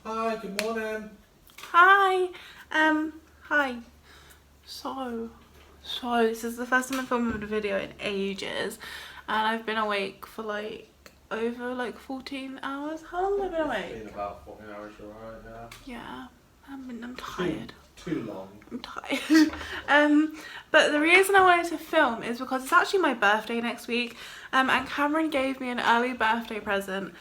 Hi, good morning. Hi. Hi. So this is the first time I'm filming a video in ages, and I've been awake for over 14 hours. How long have I been awake? It's been about 14 hours, you're right, Yeah. I'm tired. Too long. I'm tired. But the reason I wanted to film is because it's actually my birthday next week, and Cameron gave me an early birthday present.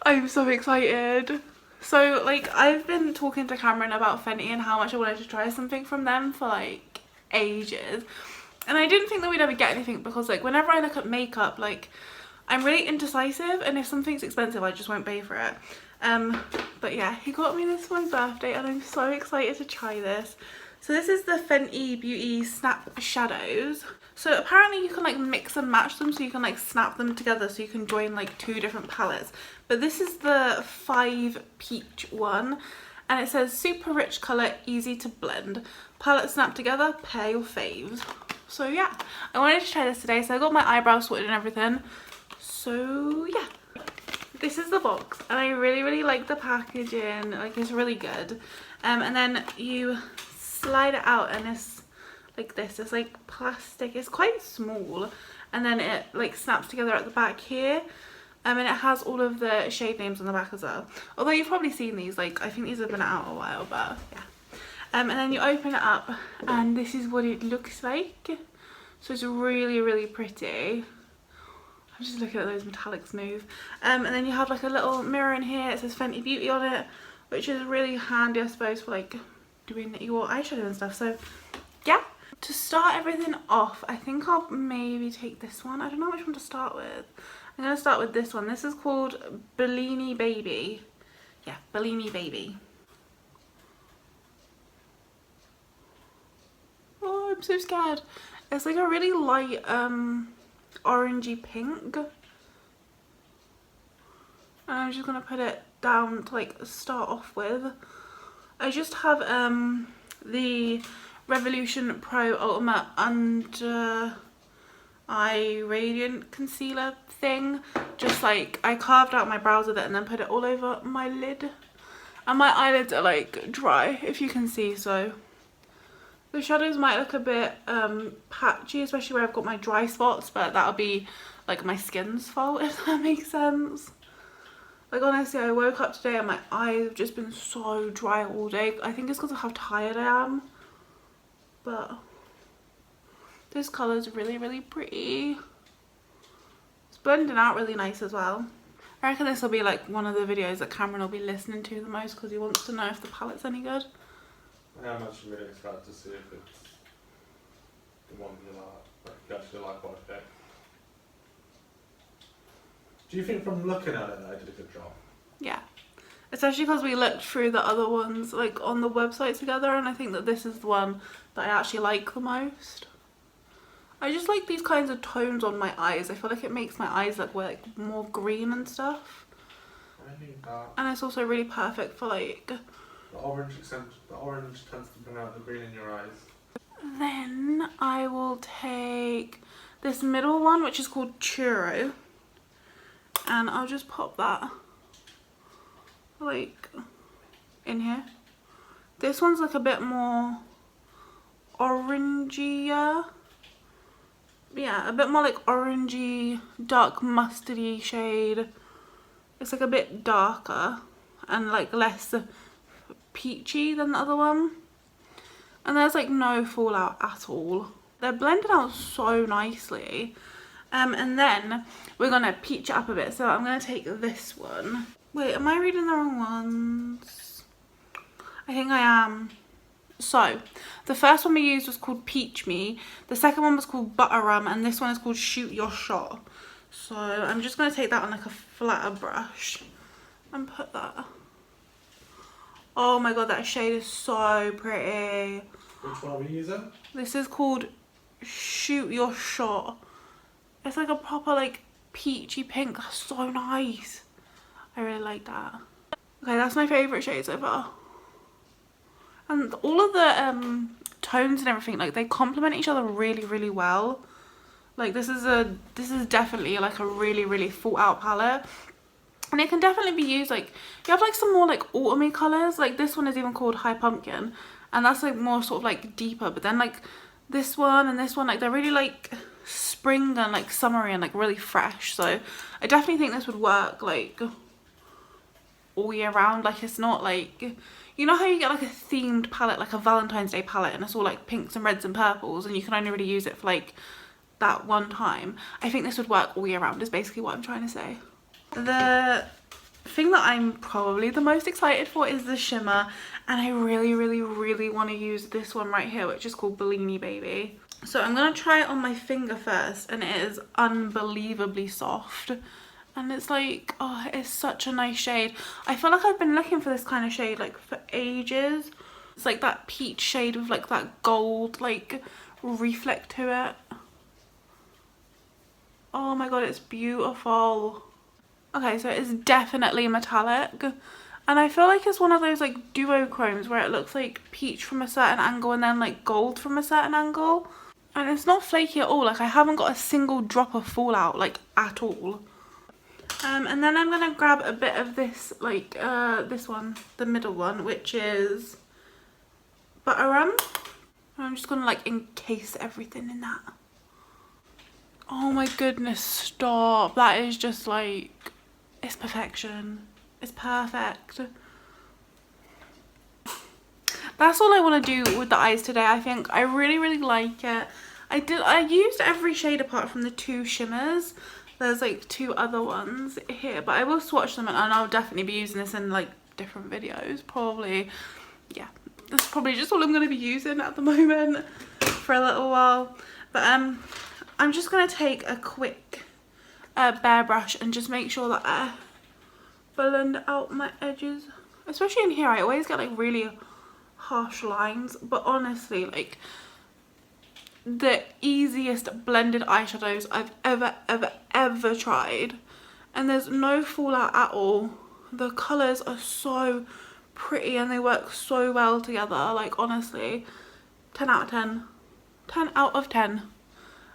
I'm so excited. So I've been talking to Cameron about Fenty and how much I wanted to try something from them for ages, and I didn't think that we'd ever get anything because whenever I look at makeup, I'm really indecisive, and if something's expensive I just won't pay for it. But yeah, he got me this for my birthday and I'm so excited to try this. So this is the Fenty Beauty Snap Shadows. So apparently you can mix and match them, so you can snap them together, so you can join two different palettes. But this is the 5 peach one, and it says super rich colour, easy to blend. Palette snap together, pair your faves. So yeah, I wanted to try this today, so I got my eyebrows sorted and everything. So yeah, this is the box, and I really like the packaging. It's really good. And then you slide it out, and it's like this. It's plastic. It's quite small, and then it snaps together at the back here. And it has all of the shade names on the back as well. Although you've probably seen these. I think these have been out a while, but yeah. And then you open it up, and this is what it looks like. So it's really pretty. I'm just looking at those metallics move. And then you have a little mirror in here. It says Fenty Beauty on it, which is really handy, I suppose, for doing your eyeshadow and stuff. So yeah. To start everything off, I think I'll maybe take this one. I don't know which one to start with. I'm going to start with this one. This is called Bellini Baby. Yeah, Bellini Baby. Oh, I'm so scared. It's a really light orangey pink. And I'm just going to put it down to start off with. I just have the Revolution Pro Ultimate Under Eye Radiant Concealer thing. Just I carved out my brows with it and then put it all over my lid. And my eyelids are dry, if you can see, so the shadows might look a bit patchy, especially where I've got my dry spots, but that'll be my skin's fault, if that makes sense. Honestly, I woke up today and my eyes have just been so dry all day. I think it's because of how tired I am. But this colour is really pretty. It's blending out really nice as well. I reckon this will be one of the videos that Cameron will be listening to the most, because he wants to know if the palette's any good. I'm actually really excited to see if it's the one you actually like what I picked. Do you think from looking at it that I did a good job? Yeah. Especially because we looked through the other ones on the website together, and I think that this is the one that I actually like the most. I just like these kinds of tones on my eyes. I feel like it makes my eyes look more green and stuff. I think that. And it's also really perfect for the orange tends to bring out the green in your eyes. Then I will take this middle one, which is called Churro, and I'll just pop that in here. This one's a bit more orangier. Yeah, a bit more orangey, dark mustardy shade. It's a bit darker and less peachy than the other one. And there's no fallout at all. They're blended out so nicely. And then we're gonna peach it up a bit. So I'm gonna take this one. Wait, am I reading the wrong ones? I think I am. So the first one we used was called Peach Me. The second one was called Butter Rum, and this one is called Shoot Your Shot. So I'm just gonna take that on a flatter brush and put that. Oh my god, that shade is so pretty. Which one are we using? This is called Shoot Your Shot. It's a proper peachy pink. That's so nice. I really like that. Okay, that's my favourite shade so far. And all of the tones and everything, they complement each other really well. This is definitely a really thought out palette. And it can definitely be used, like, you have like some more like autumny colours, like this one is even called High Pumpkin, and that's like more sort of like deeper, but then like this one and this one, like they're really like spring and like summery and like really fresh. So I definitely think this would work like all year round. Like, it's not like, you know how you get like a themed palette, like a Valentine's Day palette, and it's all like pinks and reds and purples, and you can only really use it for like that one time. I think this would work all year round is basically what I'm trying to say. The thing that I'm probably the most excited for is the shimmer, and I really want to use this one right here, which is called Bellini Baby. So I'm going to try it on my finger first, and it is unbelievably soft, and it's like, oh, it's such a nice shade. I feel like I've been looking for this kind of shade like for ages. It's like that peach shade with like that gold like reflect to it. Oh my god, it's beautiful. Okay, so it's definitely metallic, and I feel like it's one of those like duochromes where it looks like peach from a certain angle and then like gold from a certain angle, and it's not flaky at all. Like, I haven't got a single drop of fallout like at all. And then I'm gonna grab a bit of this, like this one, the middle one, which is Butter Rum, and I'm just gonna like encase everything in that. Oh my goodness, stop. That is just like, it's perfection. It's perfect. That's all I want to do with the eyes today. I think I really like it. I used every shade apart from the two shimmers. There's like two other ones here, but I will swatch them, and I'll definitely be using this in like different videos probably. Yeah, that's probably just all I'm going to be using at the moment for a little while. But I'm just going to take a quick bare brush and just make sure that I blend out my edges. Especially in here, I always get like really harsh lines, but honestly, like, the easiest blended eyeshadows I've ever tried, and there's no fallout at all. The colours are so pretty and they work so well together. Like, honestly, 10 out of 10. 10 out of 10.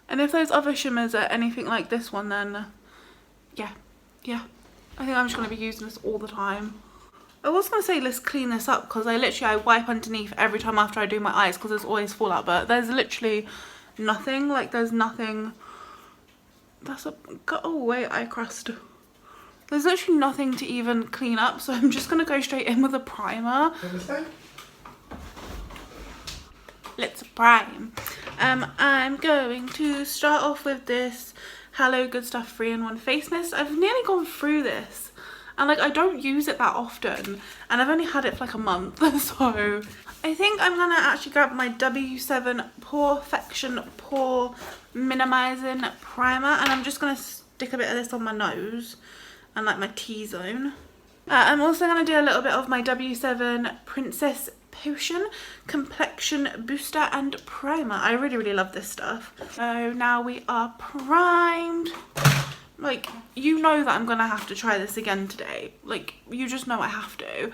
And if those other shimmers are anything like this one, then yeah, I think I'm just going to be using this all the time. I was going to say let's clean this up, because I wipe underneath every time after I do my eyes, because there's always fallout, but there's literally nothing. Like, there's nothing. That's a, go away, eye crust. There's literally nothing to even clean up, so I'm just going to go straight in with a primer. Let's prime. I'm going to start off with this Hello Good Stuff 3-in-1 Face Mist. I've nearly gone through this, and like, I don't use it that often, and I've only had it for like a month, so I think I'm gonna actually grab my W7 Porefection Pore Minimizing Primer, and I'm just gonna stick a bit of this on my nose and like my T-zone. I'm also gonna do a little bit of my W7 Princess Potion Complexion Booster and Primer. I really love this stuff. So now we are primed. Like, you know that I'm gonna have to try this again today. Like, you just know I have to.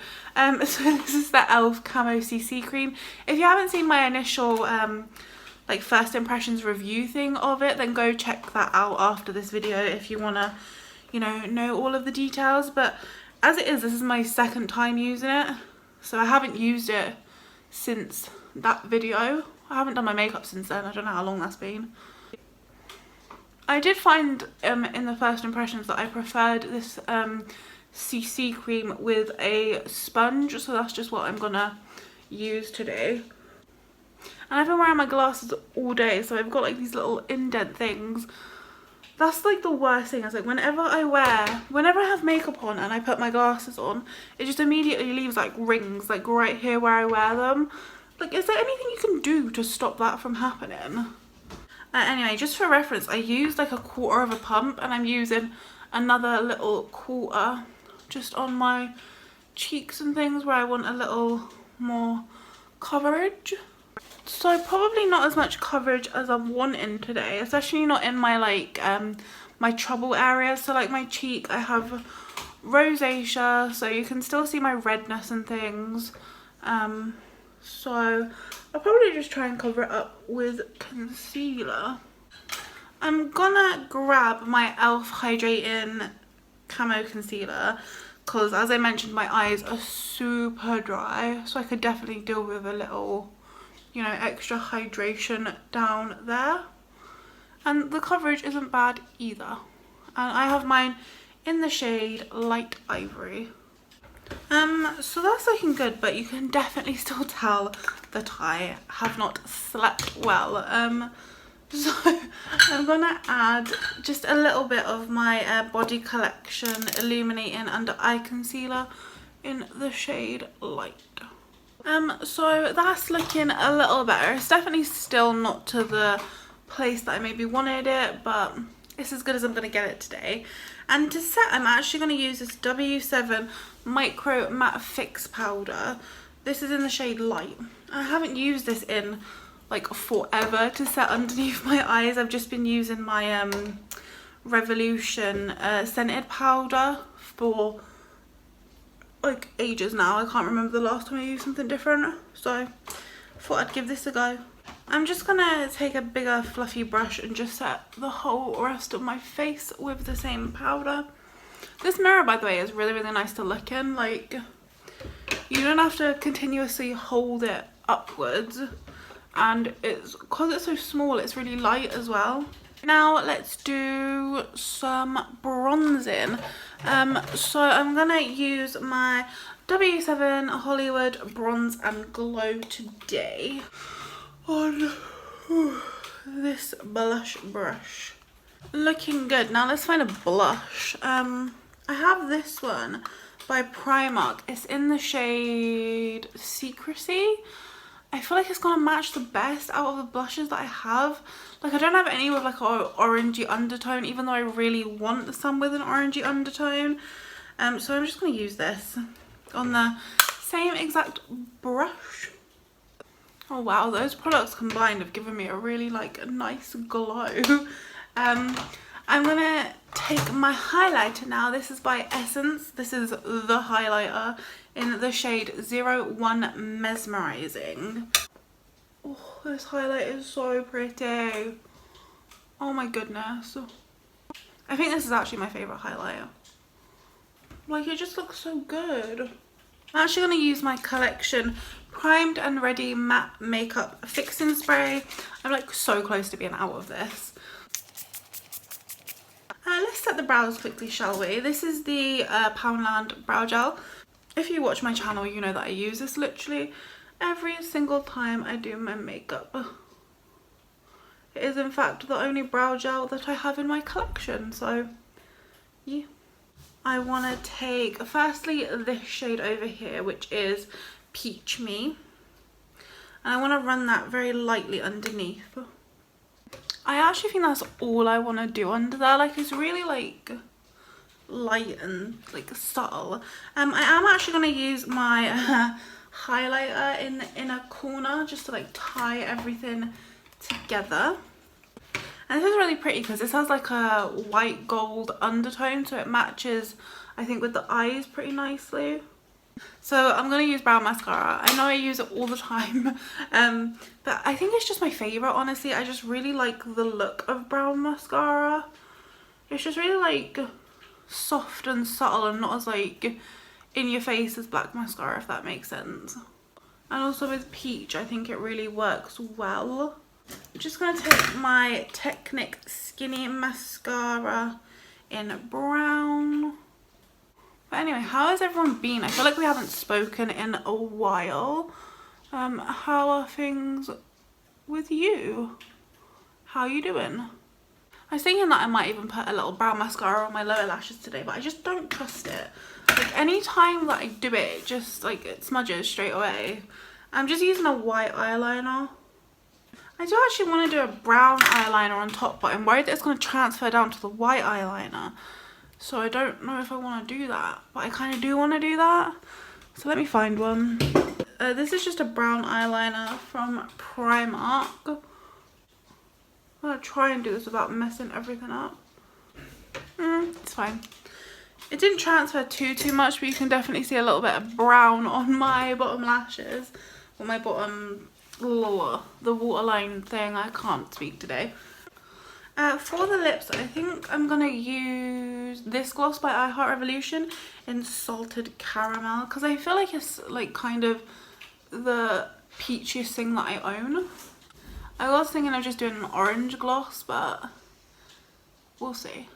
So this is the e.l.f. Camo CC Cream. If you haven't seen my initial like first impressions review thing of it, then go check that out after this video if you wanna, you know all of the details. But as it is, this is my second time using it, so I haven't used it since that video. I haven't done my makeup since then. I don't know how long that's been. I did find in the first impressions that I preferred this CC cream with a sponge, so that's just what I'm gonna use today. And I've been wearing my glasses all day, so I've got like these little indent things. That's like the worst thing. Is like, whenever I have makeup on and I put my glasses on, it just immediately leaves like rings, like right here where I wear them. Like, is there anything you can do to stop that from happening? Anyway, just for reference, I used like a quarter of a pump, and I'm using another little quarter just on my cheeks and things where I want a little more coverage. So probably not as much coverage as I'm wanting today, especially not in my like my trouble areas. So like my cheek, I have rosacea, so you can still see my redness and things. So I'll probably just try and cover it up with concealer. I'm gonna grab my e.l.f. Hydrating camo concealer, because as I mentioned, my eyes are super dry, so I could definitely deal with a little, you know, extra hydration down there. And the coverage isn't bad either. And I have mine in the shade Light Ivory. So that's looking good, but you can definitely still tell that I have not slept well. So I'm gonna add just a little bit of my Body Collection Illuminating Under Eye Concealer in the shade Light. So that's looking a little better. It's definitely still not to the place that I maybe wanted it, but it's as good as I'm gonna get it today. And to set, I'm actually going to use this W7 Micro Matte Fix Powder. This is in the shade Light. I haven't used this in like forever to set underneath my eyes. I've just been using my Revolution scented powder for like ages now. I can't remember the last time I used something different, so I thought I'd give this a go. I'm just gonna take a bigger fluffy brush and just set the whole rest of my face with the same powder. This mirror, by the way, is really, really nice to look in. Like, you don't have to continuously hold it upwards, and because it's so small, it's really light as well. Now let's do some bronzing. So I'm gonna use my W7 Hollywood Bronze and Glow today on this blush brush. Looking good. Now let's find a blush. I have this one by Primark. It's in the shade Secrecy. I feel like it's gonna match the best out of the blushes that I have. Like, I don't have any with like an orangey undertone, even though I really want some with an orangey undertone. So I'm just gonna use this on the same exact brush. Oh wow, those products combined have given me a really like a nice glow. I'm gonna take my highlighter now. This is by Essence. This is the highlighter in the shade 01 Mesmerizing. Oh, this highlight is so pretty. Oh my goodness. I think this is actually my favourite highlighter. Like, it just looks so good. I'm actually going to use my Collection Primed and Ready Matte Makeup Fixing Spray. I'm like so close to being out of this. Let's set the brows quickly, shall we? This is the Poundland Brow Gel. If you watch my channel, you know that I use this literally every single time I do my makeup. It is in fact the only brow gel that I have in my collection, so yeah. I want to take firstly this shade over here, which is Peach Me, and I want to run that very lightly underneath. I actually think that's all I want to do under there. Like, it's really like light and like subtle. I am actually going to use my highlighter in the inner corner just to like tie everything together. And this is really pretty because this has like a white gold undertone, so it matches I think with the eyes pretty nicely. So I'm going to use brown mascara. I know I use it all the time, but I think it's just my favourite, honestly. I just really like the look of brown mascara. It's just really like soft and subtle and not as like in your face as black mascara, if that makes sense. And also with Peach, I think it really works well. I'm just going to take my Technic Skinny Mascara in brown. But anyway, how has everyone been? I feel like we haven't spoken in a while. How are things with you? How are you doing? I was thinking that I might even put a little brown mascara on my lower lashes today, but I just don't trust it. Like, any time that I do it, it just like it smudges straight away. I'm just using a white eyeliner. I do actually want to do a brown eyeliner on top, but I'm worried that it's going to transfer down to the white eyeliner. So I don't know if I want to do that, but I kind of do want to do that. So let me find one. This is just a brown eyeliner from Primark. I'm going to try and do this without messing everything up. It's fine. It didn't transfer too much, but you can definitely see a little bit of brown on my bottom lashes. Or my bottom, the waterline thing. I can't speak today. For the lips, I think I'm gonna use this gloss by I Heart Revolution in Salted Caramel, because I feel like it's like kind of the peachiest thing that I own. I was thinking of just doing an orange gloss, but we'll see.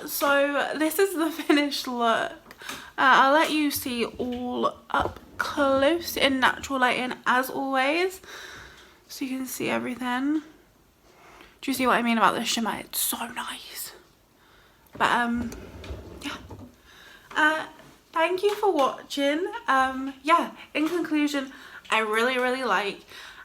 So this is the finished look. I'll let you see all up close in natural lighting as always, so you can see everything. Do you see what I mean about the shimmer? It's so nice. But yeah. Thank you for watching. Yeah, in conclusion, I really want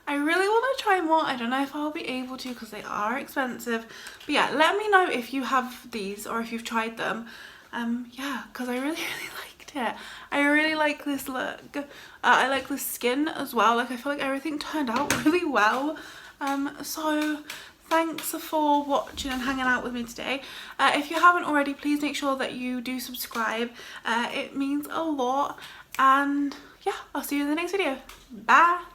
to try more. I don't know if I'll be able to because they are expensive. But yeah, let me know if you have these or if you've tried them. Yeah, because I really liked it. I really like this look. I like the skin as well. Like, I feel like everything turned out really well. So thanks for watching and hanging out with me today. If you haven't already, please make sure that you do subscribe. It means a lot. And yeah, I'll see you in the next video. Bye.